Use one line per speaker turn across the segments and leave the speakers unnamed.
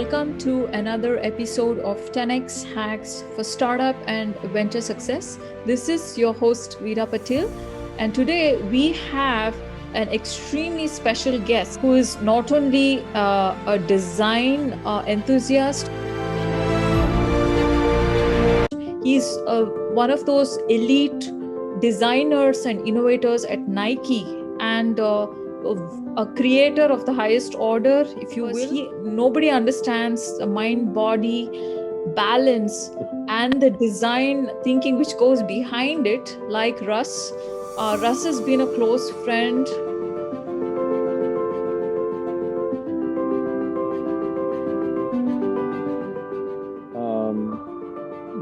welcome to another episode of 10x Hacks for Startup and Venture Success. This is your host Vida Patil, and today we have an extremely special guest who is not only a design enthusiast. He's one of those elite designers and innovators at Nike, and a creator of the highest order, if you will. Nobody understands the mind-body balance and the design thinking which goes behind it like Russ. Russ has been a close friend.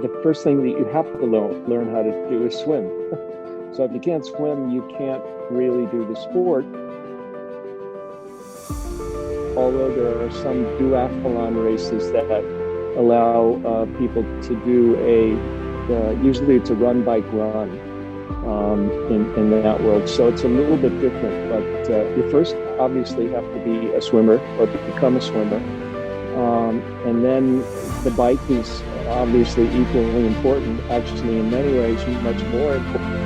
The first thing that you have to learn how to do is swim. So if you can't swim, you can't really do the sport. Although there are some duathlon races that allow people to do usually it's a run, bike, run in that world. So it's a little bit different, but you first obviously have to be a swimmer or become a swimmer. And then the bike is obviously equally important, actually in many ways much more important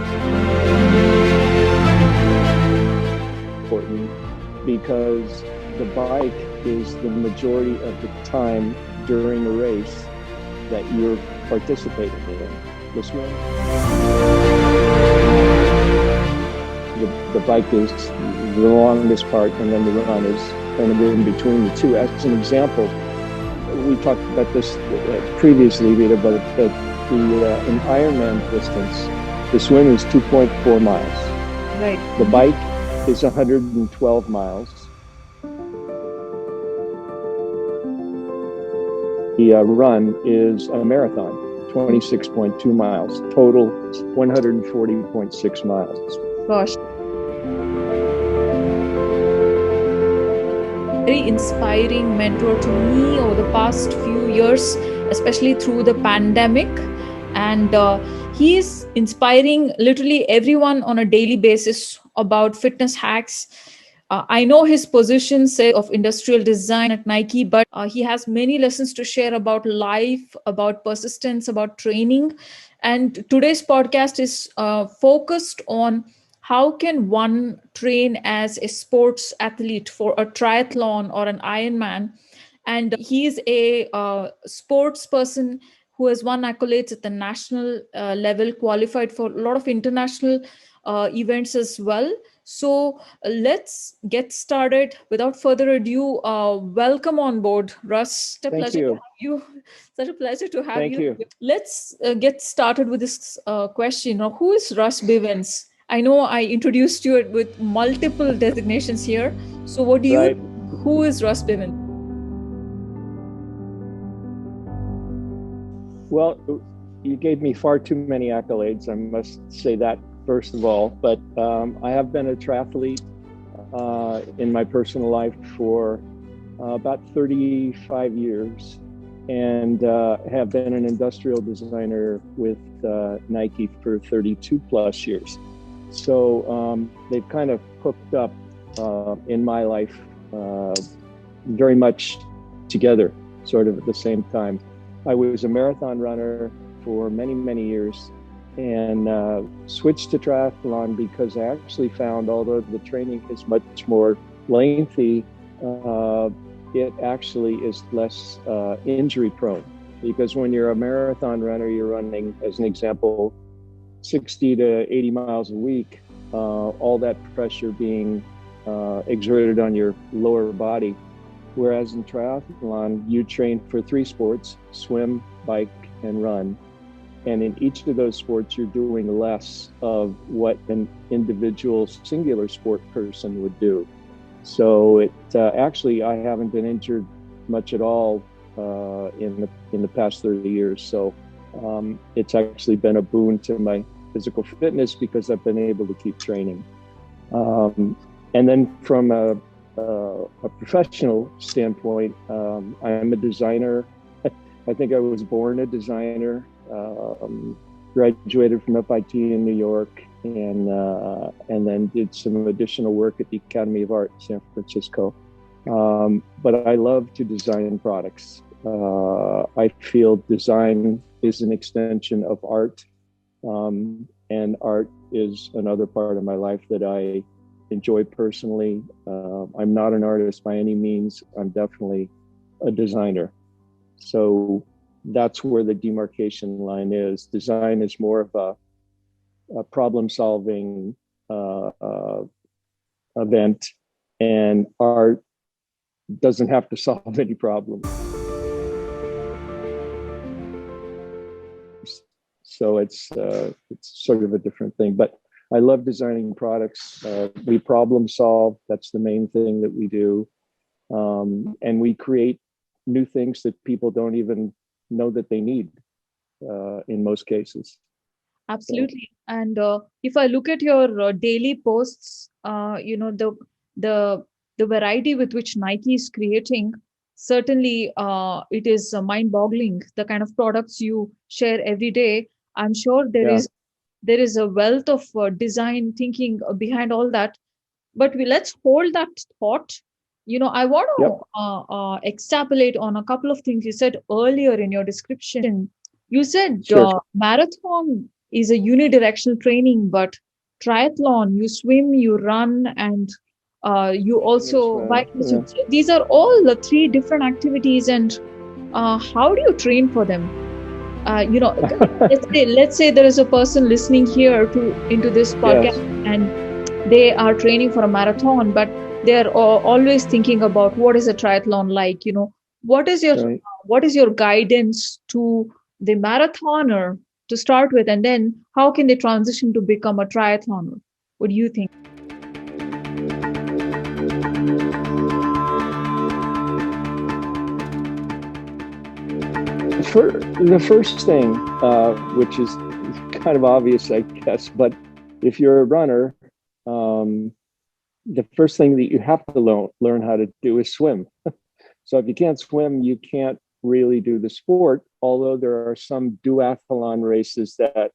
because the bike is the majority of the time during a race that you're participating in. The swim, the bike is the longest part, and then the run is kind of in between the two. As an example, we talked about this previously, Vida, but in Ironman distance, the swim is 2.4 miles.
Right.
The bike is 112 miles. The run is a marathon, 26.2 miles, total 140.6 miles.
Gosh. Very inspiring mentor to me over the past few years, especially through the pandemic. And he is inspiring literally everyone on a daily basis about fitness hacks. I know his position, say, of industrial design at Nike, but he has many lessons to share about life, about persistence, about training. And today's podcast is focused on how can one train as a sports athlete for a triathlon or an Ironman. And he is a sports person who has won accolades at the national level, qualified for a lot of international events as well. So let's get started. Without further ado, welcome on board, Russ.
Thank you.
Such a pleasure to have
Thank you.
Let's get started with this question. Now, who is Russ Bevans? I know I introduced you with multiple designations here. So what do you, who is Russ Bevans?
Well, you gave me far too many accolades. I must say that first of all, but I have been a triathlete in my personal life for about 35 years and have been an industrial designer with Nike for 32 plus years. So they've kind of hooked up in my life very much together, sort of at the same time. I was a marathon runner for many, many years and switched to triathlon because I actually found, although the training is much more lengthy, it actually is less injury prone. Because when you're a marathon runner, you're running, as an example, 60 to 80 miles a week, all that pressure being exerted on your lower body. Whereas in triathlon, you train for three sports: swim, bike, and run. And in each of those sports, you're doing less of what an individual singular sport person would do. So it actually, I haven't been injured much at all in the past 30 years. So it's actually been a boon to my physical fitness because I've been able to keep training. And then from a professional standpoint, I'm a designer. I think I was born a designer. Graduated from FIT in New York, and then did some additional work at the Academy of Art in San Francisco. But I love to design products. I feel design is an extension of art, and art is another part of my life that I enjoy personally. I'm not an artist by any means. I'm definitely a designer. So that's where the demarcation line is. Design is more of a problem-solving event, and art doesn't have to solve any problems. So it's sort of a different thing. But I love designing products. We problem solve. That's the main thing that we do, and we create new things that people don't even know that they need in most cases.
Absolutely. And if I look at your daily posts, the the variety with which Nike is creating, certainly it is mind-boggling. The kind of products you share every day. I'm sure
Yeah.
there is a wealth of design thinking behind all that. But let's hold that thought. I want to
Yep.
extrapolate on a couple of things you said earlier in your description. You said
Sure.
marathon is a unidirectional training, but triathlon, you swim, you run, and you also bike.
Yeah.
So these are all the three different activities, and how do you train for them? Let's say there is a person listening here into this podcast,
Yes.
and they are training for a marathon, but they're always thinking about what is a triathlon like. What is your
Right.
what is your guidance to the marathoner to start with, and then how can they transition to become a triathloner? What do you think?
The first thing, which is kind of obvious, I guess, but if you're a runner, the first thing that you have to learn how to do is swim. So if you can't swim, you can't really do the sport, although there are some duathlon races that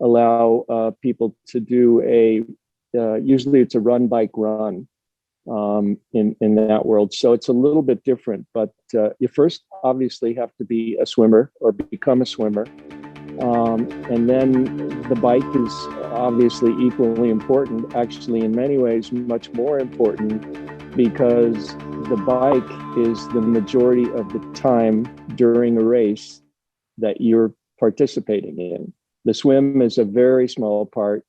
allow people to do usually it's a run, bike, run in that world. So it's a little bit different, but you first obviously have to be a swimmer or become a swimmer. And then the bike is obviously equally important, actually, in many ways, much more important, because the bike is the majority of the time during a race that you're participating in. The swim is a very small part.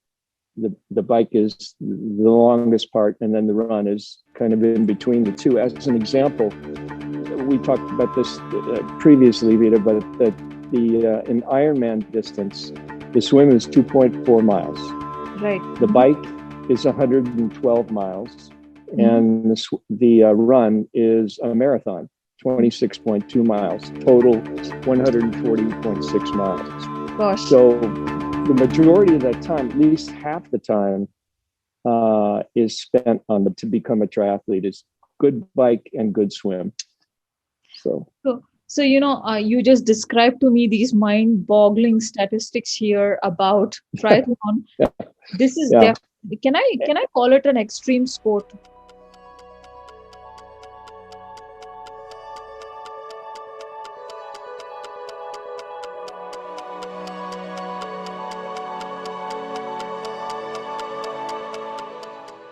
The bike is the longest part, and then the run is kind of in between the two. As an example, we talked about this previously, Vida, but in Ironman distance, the swim is 2.4 miles.
Right.
The bike is 112 miles, and the run is a marathon, 26.2 miles, total 140.6 miles.
Gosh.
So the majority of that time, at least half the time, is spent to become a triathlete is good bike and good swim.
So you just described to me these mind-boggling statistics here about triathlon.
Yeah.
This is definitely, can I call it an extreme sport?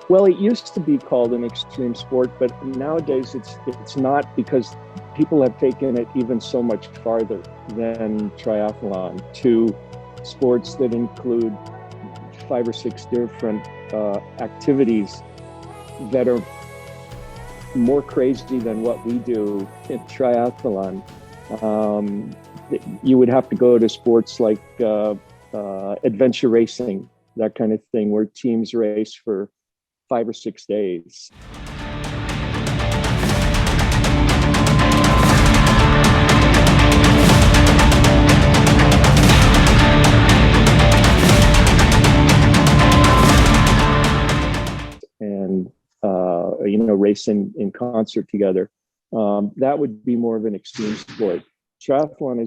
Well, it used to be called an extreme sport, but nowadays it's not, because people have taken it even so much farther than triathlon to sports that include 5 or 6 different activities that are more crazy than what we do in triathlon. You would have to go to sports like adventure racing, that kind of thing, where teams race for 5 or 6 days. And race in concert together. That would be more of an extreme sport. Triathlon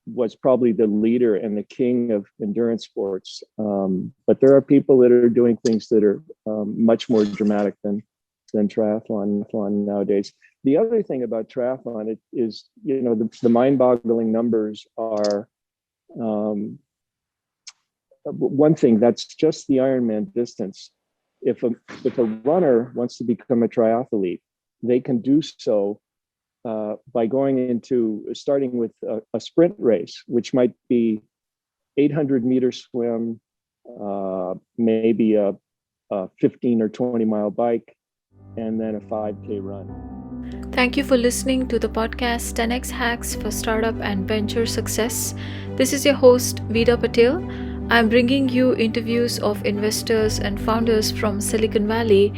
was probably the leader and the king of endurance sports. But there are people that are doing things that are much more dramatic than than triathlon nowadays. The other thing about triathlon is, the mind-boggling numbers are, one thing, that's just the Ironman distance. If a runner wants to become a triathlete, they can do so by starting with a sprint race, which might be 800-meter swim, maybe a 15 or 20 mile bike, and then a 5K run.
Thank you for listening to the podcast 10x Hacks for Startup and Venture Success. This is your host, Vida Patil. I'm bringing you interviews of investors and founders from Silicon Valley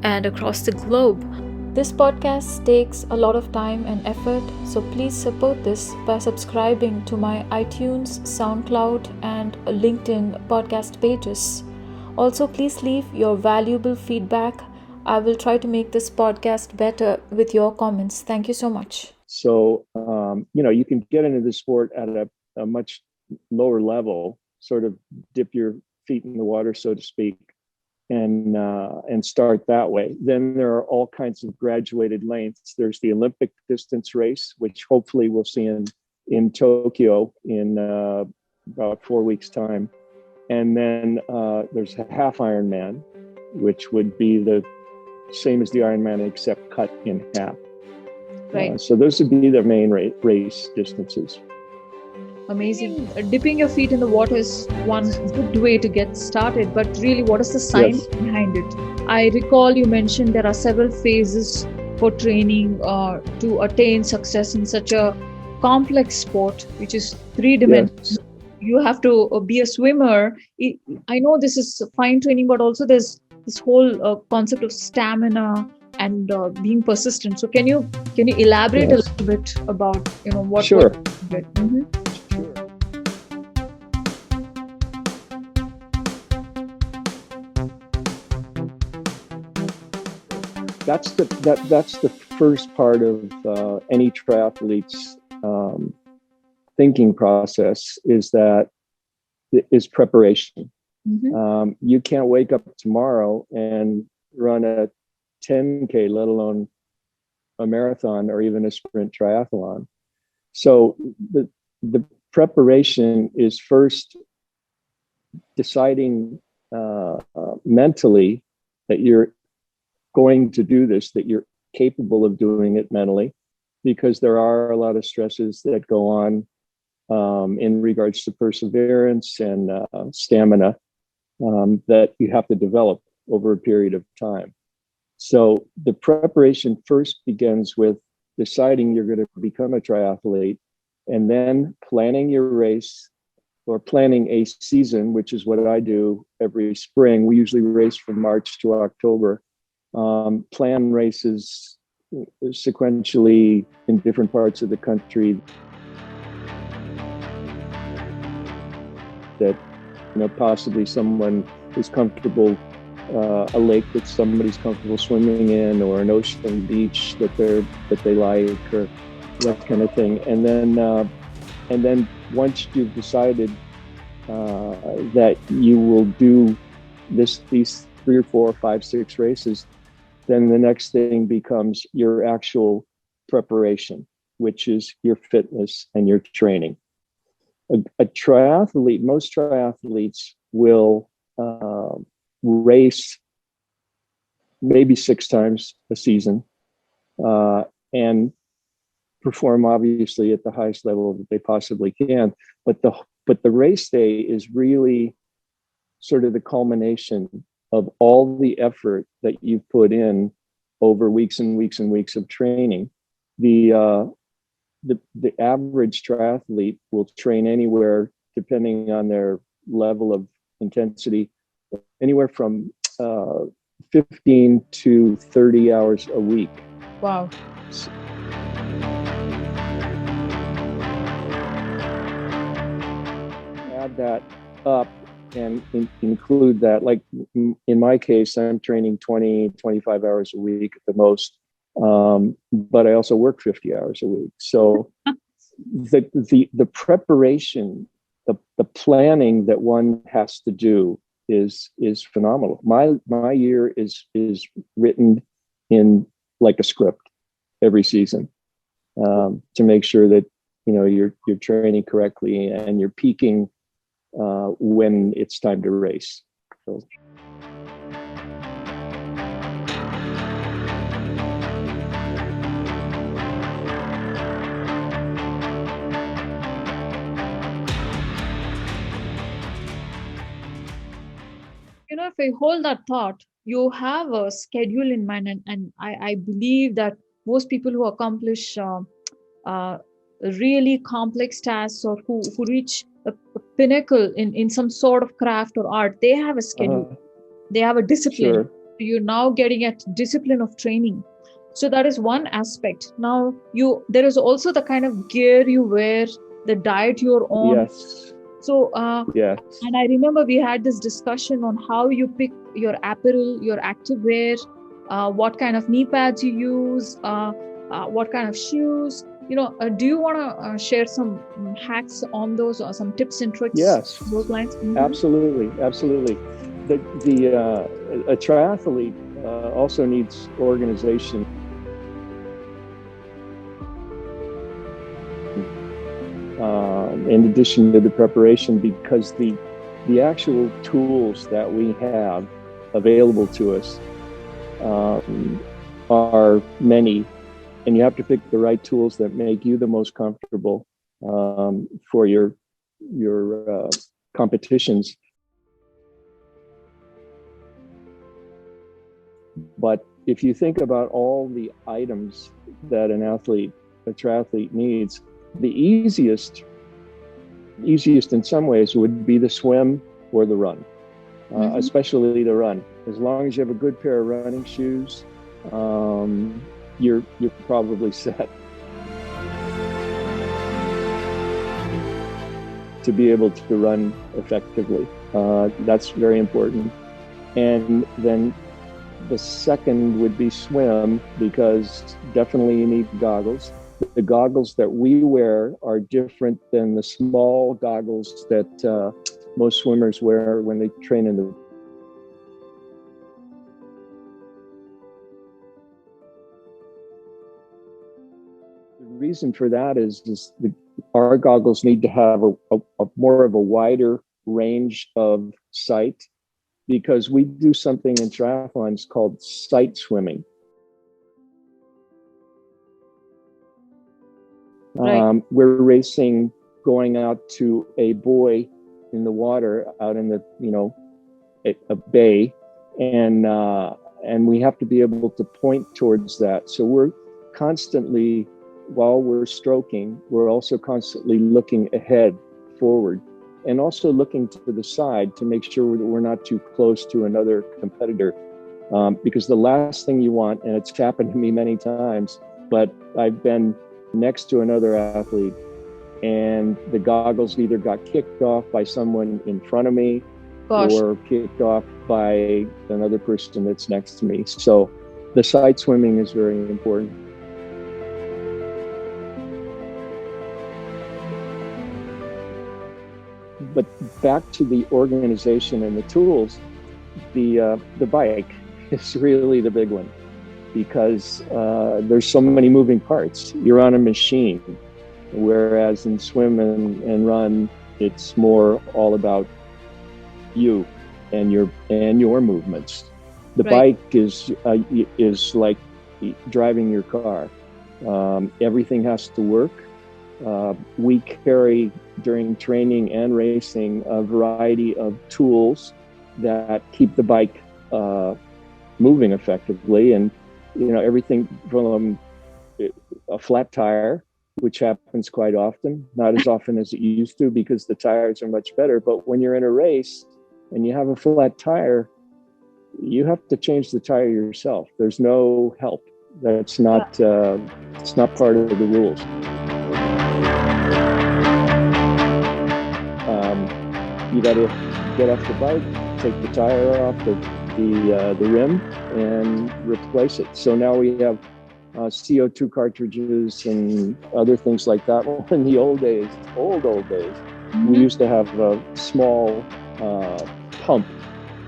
and across the globe. This podcast takes a lot of time and effort, so please support this by subscribing to my iTunes, SoundCloud, and LinkedIn podcast pages. Also, please leave your valuable feedback. I will try to make this podcast better with your comments. Thank you so much.
So, you can get into the sport at a much lower level, sort of dip your feet in the water, so to speak, and start that way. Then there are all kinds of graduated lengths. There's the Olympic distance race, which hopefully we'll see in Tokyo in about 4 weeks' time. And then there's a half Ironman, which would be the same as the Ironman except cut in half.
Right.
So those would be the main race distances.
Amazing. Dipping your feet in the water is one good way to get started, but really, what is the science behind it? I recall you mentioned there are several phases for training to attain success in such a complex sport, which is three-dimensional. Yes. You have to be a swimmer. I know this is fine training, but also there's this whole concept of stamina and being persistent. So can you elaborate a little bit about what?
Sure.
Mm-hmm.
That's the first part of any triathlete's thinking process is preparation. Mm-hmm. You can't wake up tomorrow and run a 10K, let alone a marathon or even a sprint triathlon. So the preparation is first deciding mentally that you're going to do this, that you're capable of doing it mentally, because there are a lot of stresses that go on in regards to perseverance and stamina that you have to develop over a period of time. So the preparation first begins with deciding you're going to become a triathlete, and then planning your race or planning a season, which is what I do every spring. We usually race from March to October. Plan races sequentially in different parts of the country that possibly someone is comfortable, a lake that somebody's comfortable swimming in, or an ocean beach that they like, or that kind of thing. And then once you've decided that you will do these 3 or 4 or 5, 6 races, then the next thing becomes your actual preparation, which is your fitness and your training. A triathlete, most triathletes will race maybe 6 times a season and perform obviously at the highest level that they possibly can. But the race day is really sort of the culmination of all the effort that you've put in over weeks and weeks and weeks of training. The average triathlete will train anywhere, depending on their level of intensity, anywhere from 15 to 30 hours a week.
Wow.
Add that up and include that, like in my case, I'm training 20, 25 hours a week at the most. But I also work 50 hours a week. So the preparation, the planning that one has to do is phenomenal. My year is written in like a script every season, to make sure that, you know, you're training correctly and you're peaking when it's time to race. So.
You know, if I hold that thought, you have a schedule in mind, and I believe that most people who accomplish uh, really complex tasks, or who reach a pinnacle in some sort of craft or art, they have a schedule. They have a discipline.
Sure.
You're now getting at discipline of training. So that is one aspect. Now there is also the kind of gear you wear, the diet you're on.
Yes.
So,
yes.
And I remember we had this discussion on how you pick your apparel, your active wear, what kind of knee pads you use, what kind of shoes. You know, do you want to share some hacks on those, or some tips and tricks?
Yes,
those lines? Mm-hmm.
Absolutely. A triathlete also needs organization. In addition to the preparation, because the actual tools that we have available to us are many, and you have to pick the right tools that make you the most comfortable for your competitions. But if you think about all the items that a triathlete needs, the easiest in some ways would be the swim or the run, especially the run. As long as you have a good pair of running shoes, you're probably set to be able to run effectively. That's very important. And then the second would be swim, because definitely you need goggles. The goggles that we wear are different than the small goggles that most swimmers wear when they train in the reason for that is our goggles need to have a more of a wider range of sight, because we do something in triathlons called sight swimming.
Right.
We're racing, going out to a buoy in the water, out in the, a bay, and we have to be able to point towards that. So we're constantly, while we're stroking, we're also constantly looking ahead, forward, and also looking to the side to make sure that we're not too close to another competitor. Because the last thing you want, and it's happened to me many times, but I've been next to another athlete and the goggles either got kicked off by someone in front of me or kicked off by another person that's next to me. So the sight swimming is very important. But back to the organization and the tools, the bike is really the big one, because there's so many moving parts. You're on a machine, whereas in swim and run, it's more all about you and your movements. The bike is like driving your car. Everything has to work. We carry, during training and racing, a variety of tools that keep the bike moving effectively, and everything from a flat tire, which happens quite often, not as often as it used to because the tires are much better. But when you're in a race and you have a flat tire, you have to change the tire yourself. There's no help. That's not it's not part of the rules. You got to get off the bike, take the tire off the rim, and replace it. So now we have CO2 cartridges and other things like that. Well, in the old days, we used to have a small pump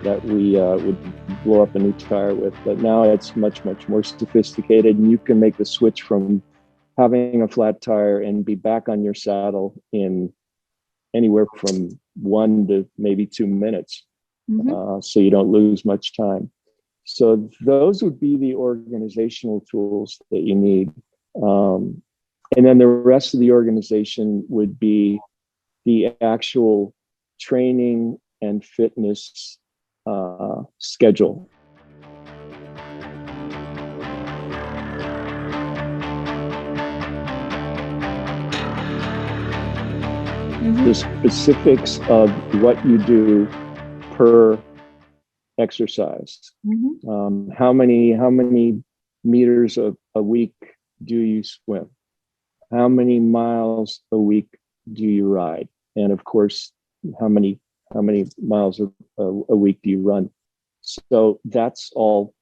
that we would blow up a new tire with. But now it's much, much more sophisticated, and you can make the switch from having a flat tire and be back on your saddle in anywhere from 1 to maybe 2 minutes. So you don't lose much time. So those would be the organizational tools that you need. And then the rest of the organization would be the actual training and fitness schedule. The specifics of what you do per exercise. How many meters a week do you swim? How many miles a week do you ride? And of course, how many miles a week do you run? So that's all,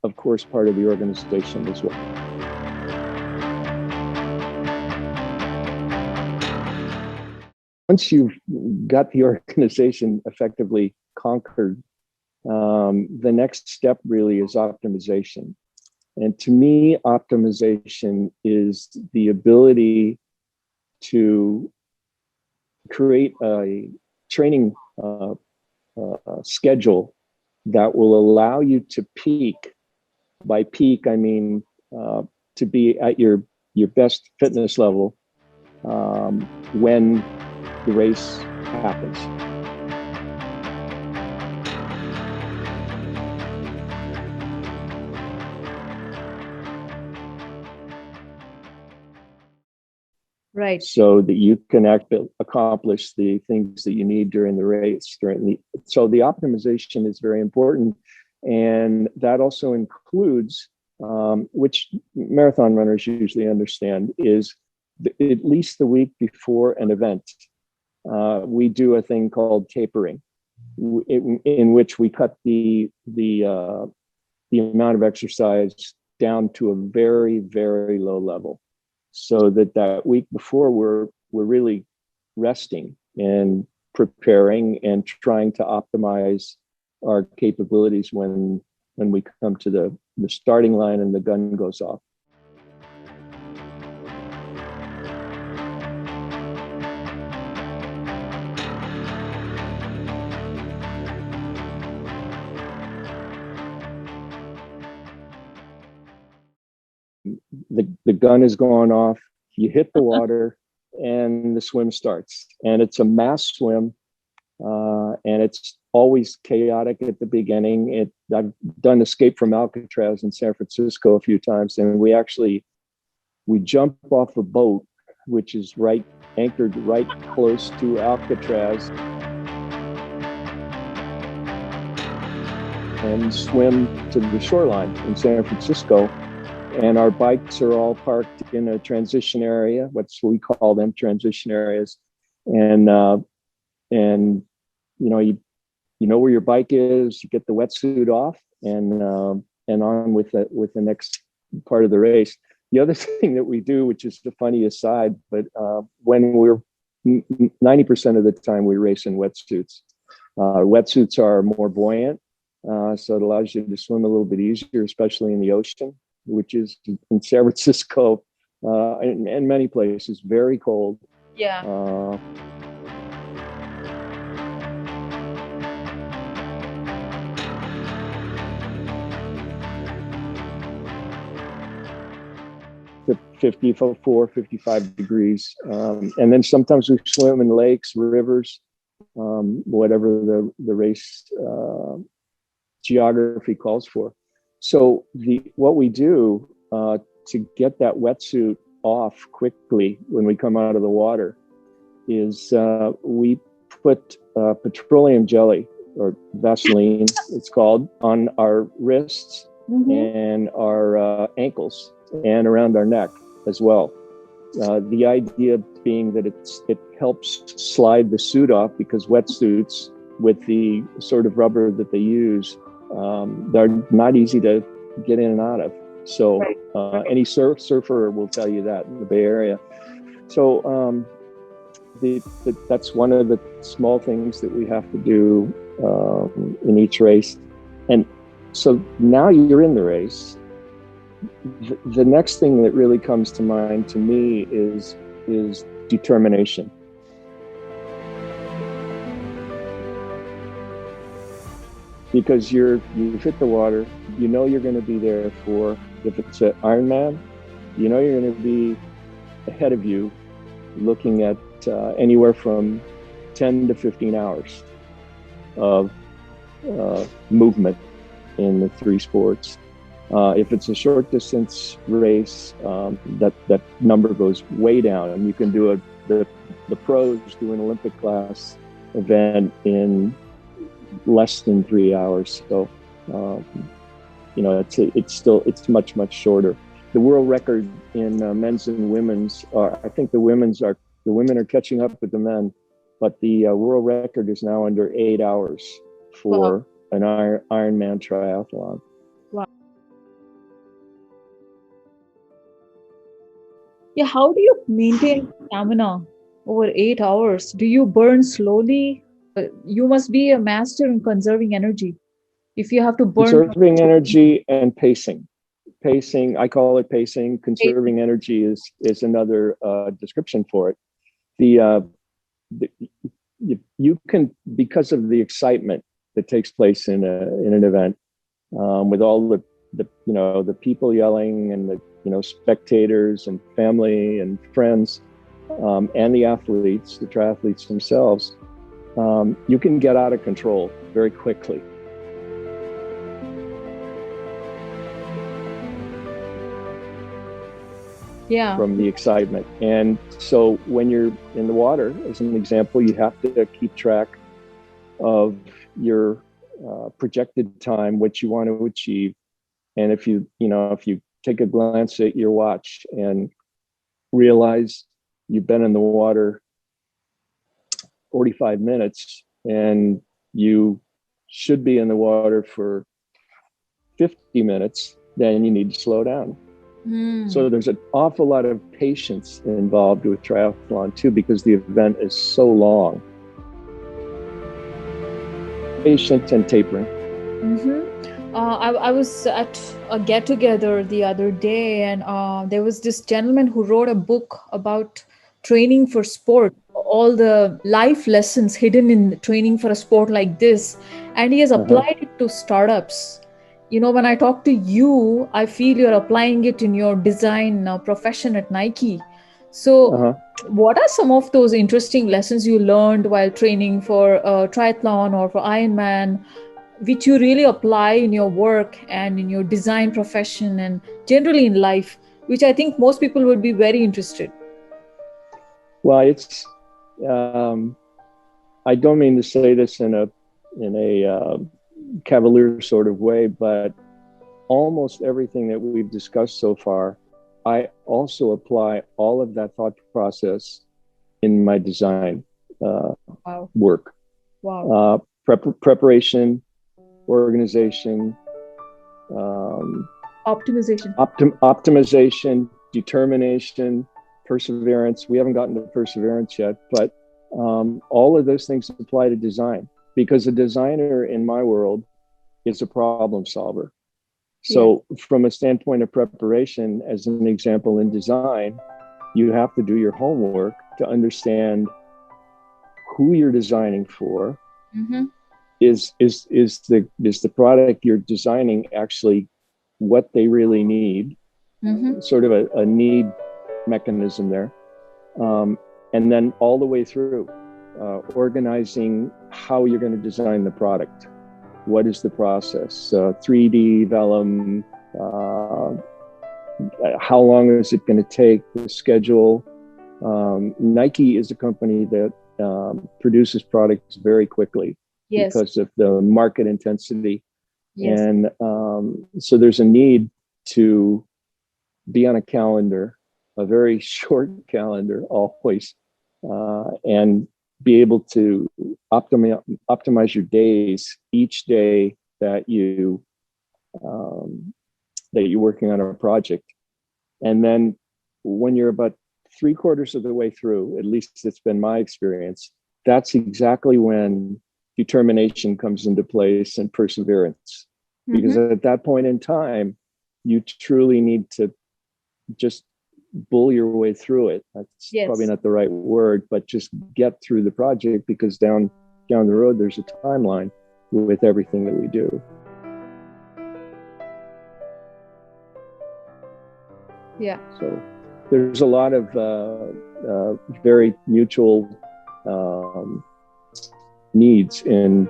of course, part of the organization as well. Once you've got the organization effectively conquered, the next step really is optimization. And to me, optimization is the ability to create a training schedule that will allow you to peak. By peak, I mean to be at your best fitness level when the race happens.
Right.
So that you can accomplish the things that you need during the race. So the optimization is very important. And that also includes, which marathon runners usually understand, is at least the week before an event, we do a thing called tapering, in which we cut the amount of exercise down to a very, very low level, so that week before we're really resting and preparing and trying to optimize our capabilities when we come to the starting line and the gun goes off. The gun is going off, you hit the water, and the swim starts. And it's a mass swim, and it's always chaotic at the beginning. I've done Escape from Alcatraz in San Francisco a few times, and we jump off a boat, which is anchored right close to Alcatraz, and swim to the shoreline in San Francisco. And our bikes are all parked in a transition area. We call them transition areas. And you know where your bike is. You get the wetsuit off, and on with the next part of the race. The other thing that we do, which is the funny aside, but when we're 90% of the time we race in wetsuits. Wetsuits are more buoyant, so it allows you to swim a little bit easier, especially in the ocean, which is in San Francisco and many places very cold.
Yeah.
To 54, 55 degrees. And then sometimes we swim in lakes, rivers, whatever the race geography calls for. So what we do to get that wetsuit off quickly when we come out of the water is we put petroleum jelly, or Vaseline, it's called, on our wrists and our ankles and around our neck as well. The idea being that it helps slide the suit off, because wetsuits with the sort of rubber that they use, they're not easy to get in and out of. So any surfer will tell you that in the Bay Area. So that's one of the small things that we have to do in each race. And so now you're in the race. The next thing that really comes to mind to me is determination. Because you've hit the water, you know you're going to be there for, if it's an Ironman, you know you're going to be ahead of you, looking at anywhere from 10 to 15 hours of movement in the three sports. If it's a short distance race, that number goes way down, and you can do the pros do an Olympic class event in less than 3 hours. So, it's much shorter. The world record in men's and women's I think the women are catching up with the men, but the world record is now under 8 hours for an Ironman triathlon.
Wow. Yeah, how do you maintain stamina over 8 hours? Do you burn slowly? You must be a master in conserving energy. If you have to burn...
Conserving energy and pacing. Pacing, I call it pacing. Conserving energy is another description for it. You can, because of the excitement that takes place in an event, with all the people yelling and the spectators and family and friends, and the athletes, the triathletes themselves, you can get out of control very quickly.
Yeah.
From the excitement. And so when you're in the water, as an example, you have to keep track of your projected time, what you want to achieve. And if you take a glance at your watch and realize you've been in the water 45 minutes and you should be in the water for 50 minutes, then you need to slow down. So there's an awful lot of patience involved with triathlon too, because the event is so long. Patience and tapering.
I was at a get-together the other day, and there was this gentleman who wrote a book about training for sport, all the life lessons hidden in training for a sport like this, and he has applied it to startups. When I talk to you, I feel you're applying it in your design profession at Nike. So what are some of those interesting lessons you learned while training for triathlon or for Ironman, which you really apply in your work and in your design profession and generally in life, which I think most people would be very interested?
Well, it's, I don't mean to say this in a cavalier sort of way, but almost everything that we've discussed so far, I also apply all of that thought process in my design work.
Wow.
Preparation, organization, optimization, determination, perseverance. We haven't gotten to perseverance yet, but all of those things apply to design, because a designer in my world is a problem solver. So from a standpoint of preparation, as an example in design, you have to do your homework to understand who you're designing for. Is the product you're designing actually what they really need? Sort of a need mechanism there. And then all the way through, organizing how you're going to design the product. What is the process? 3D, vellum, how long is it going to take? The schedule. Nike is a company that produces products very quickly because of the market intensity. And so there's a need to be on a calendar, a very short calendar always, and be able to optimize your days each day that you're working on a project. And then when you're about 3/4 of the way through, at least it's been my experience, that's exactly when determination comes into place and perseverance. Because at that point in time, you truly need to just bull your way through it. That's probably not the right word, but just get through the project, because down the road, there's a timeline with everything that we do.
Yeah.
So there's a lot of very mutual needs in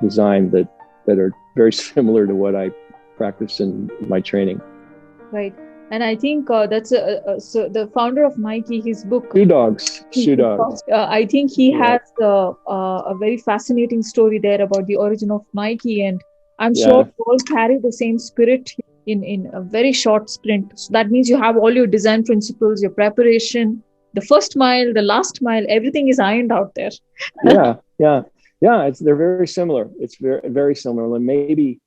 design that are very similar to what I practice in my training.
Right. And I think that's so the founder of Nike, his book
Shoe Dogs.
I think he has a very fascinating story there about the origin of Nike, and I'm sure we all carry the same spirit in a very short sprint. So that means you have all your design principles, your preparation, the first mile, the last mile, everything is ironed out there.
They're very similar. It's very, very similar. And maybe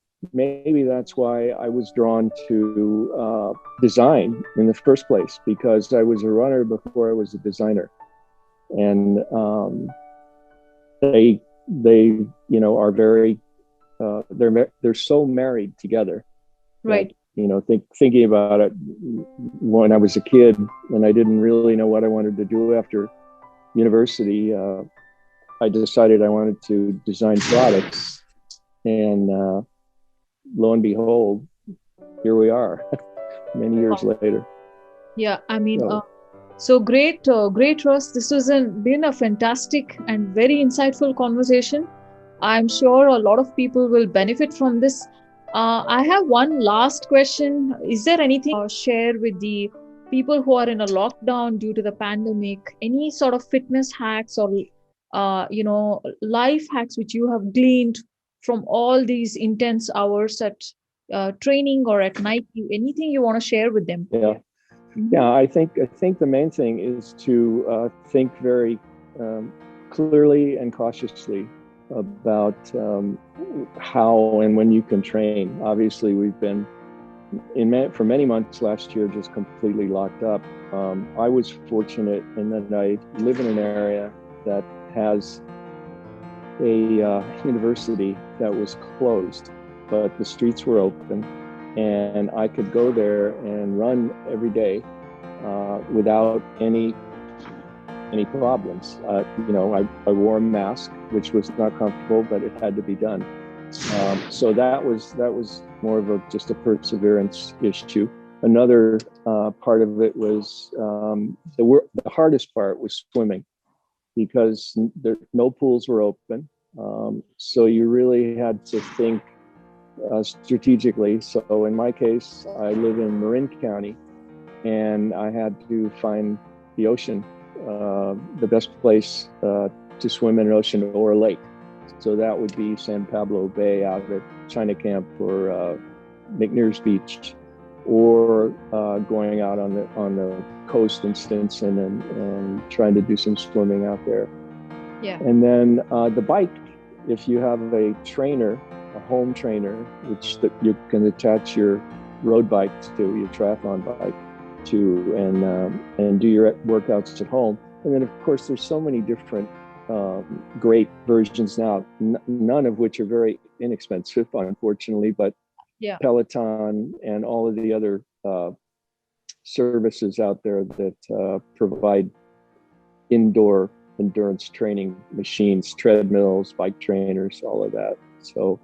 that's why I was drawn to design in the first place, because I was a runner before I was a designer. And they are very, they're so married together.
Right.
That, thinking about it, when I was a kid and I didn't really know what I wanted to do after university, I decided I wanted to design products, and lo and behold, here we are many years later.
Yeah, I mean, so great, Russ. This has been a fantastic and very insightful conversation. I'm sure a lot of people will benefit from this. I have one last question. Is there anything share with the people who are in a lockdown due to the pandemic? Any sort of fitness hacks or life hacks which you have gleaned from all these intense hours at training or at Nike? Anything you want to share with them?
I think the main thing is to think very clearly and cautiously about how and when you can train. Obviously, we've been for many months last year just completely locked up. I was fortunate in that I live in an area that has a university that was closed, but the streets were open, and I could go there and run every day without any problems. I wore a mask, which was not comfortable, but it had to be done. So that was more of just a perseverance issue. Another part of it was the hardest part was swimming, because no pools were open. So you really had to think strategically. So in my case, I live in Marin County, and I had to find the ocean, the best place to swim in an ocean or a lake. So that would be San Pablo Bay out at China Camp, or McNair's Beach, or going out on the coast in Stinson and trying to do some swimming out there.
Yeah.
And then the bike, if you have a trainer, a home trainer, which you can attach your road bike to, your triathlon bike to, and do your workouts at home. And then, of course, there's so many different great versions now, none of which are very inexpensive, unfortunately, but Peloton and all of the other services out there that provide indoor endurance training machines, treadmills, bike trainers, all of that. So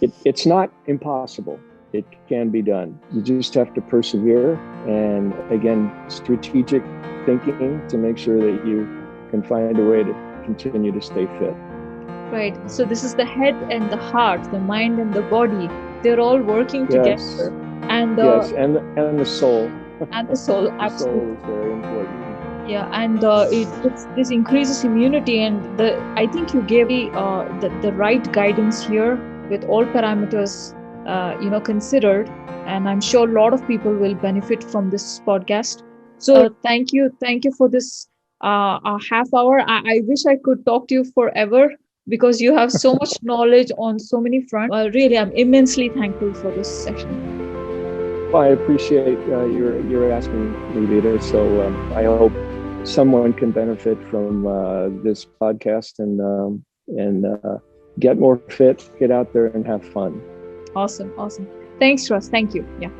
it's not impossible. It can be done. You just have to persevere, and again, strategic thinking to make sure that you can find a way to continue to stay fit.
Right. So this is the head and the heart, the mind and the body. They're all working together. And
and the soul.
And the soul,
the
absolutely.
Soul is very important.
Yeah, and this increases immunity, and I think you gave the right guidance here with all parameters considered, and I'm sure a lot of people will benefit from this podcast. So thank you for this half hour. I wish I could talk to you forever, because you have so much knowledge on so many fronts. Really, I'm immensely thankful for this session.
Well, I appreciate your asking me, Vida. So I hope someone can benefit from this podcast, and and get more fit, get out there and have fun.
Awesome. Thanks, Russ. Thank you. Yeah.